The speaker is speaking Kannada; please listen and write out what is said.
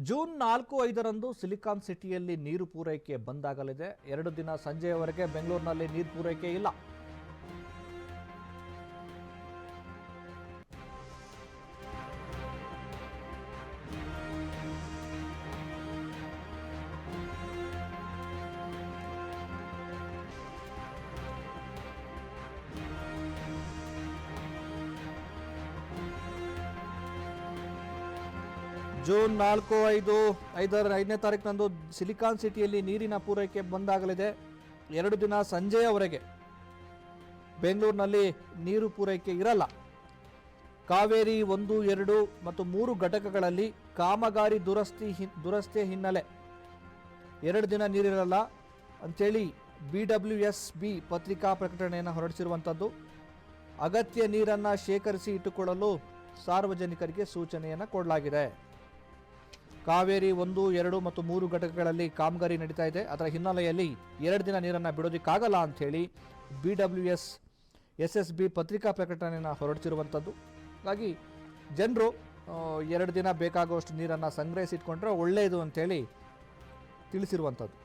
ಜೂನ್ 4-5ರಂದು ಸಿಲಿಕಾನ್ ಸಿಟಿಯಲ್ಲಿ ನೀರು ಪೂರೈಕೆ ಬಂದ್ ಆಗಲಿದೆ. 2 ದಿನ ಸಂಜೆಯವರೆಗೆ ಬೆಂಗಳೂರಿನಲ್ಲಿ ನೀರು ಪೂರೈಕೆ ಇಲ್ಲ. ಜೂನ್ 4-5ನೇ ತಾರೀಕಿನಂದು ಸಿಲಿಕಾನ್ ಸಿಟಿಯಲ್ಲಿ ನೀರಿನ ಪೂರೈಕೆ ಬಂದಾಗಲಿದೆ. 2 ದಿನ ಸಂಜೆಯವರೆಗೆ ಬೆಂಗಳೂರಿನಲ್ಲಿ ನೀರು ಪೂರೈಕೆ ಇರಲ್ಲ. ಕಾವೇರಿ 1, 2 ಮತ್ತು 3 ಘಟಕಗಳಲ್ಲಿ ಕಾಮಗಾರಿ ದುರಸ್ತಿ ಹಿನ್ನೆಲೆ 2 ದಿನ ನೀರಿರಲ್ಲ ಅಂಥೇಳಿ BWSB ಪತ್ರಿಕಾ ಪ್ರಕಟಣೆಯನ್ನು ಹೊರಡಿಸಿರುವಂಥದ್ದು. ಅಗತ್ಯ ನೀರನ್ನು ಶೇಖರಿಸಿ ಇಟ್ಟುಕೊಳ್ಳಲು ಸಾರ್ವಜನಿಕರಿಗೆ ಸೂಚನೆಯನ್ನು ಕೊಡಲಾಗಿದೆ. ಕಾವೇರಿ 1, 2 ಮತ್ತು 3 ಘಟಕಗಳಲ್ಲಿ ಕಾಮಗಾರಿ ನಡೀತಾ ಇದೆ. ಅದರ ಹಿನ್ನೆಲೆಯಲ್ಲಿ 2 ದಿನ ನೀರನ್ನು ಬಿಡೋದಕ್ಕಾಗಲ್ಲ ಅಂಥೇಳಿ BWSB ಪತ್ರಿಕಾ ಪ್ರಕಟಣೆಯನ್ನು ಹೊರಡಿಸಿರುವಂಥದ್ದು. ಹಾಗಾಗಿ ಜನರು 2 ದಿನ ಬೇಕಾಗುವಷ್ಟು ನೀರನ್ನು ಸಂಗ್ರಹಿಸಿಟ್ಕೊಂಡ್ರೆ ಒಳ್ಳೆಯದು ಅಂಥೇಳಿ ತಿಳಿಸಿರುವಂಥದ್ದು.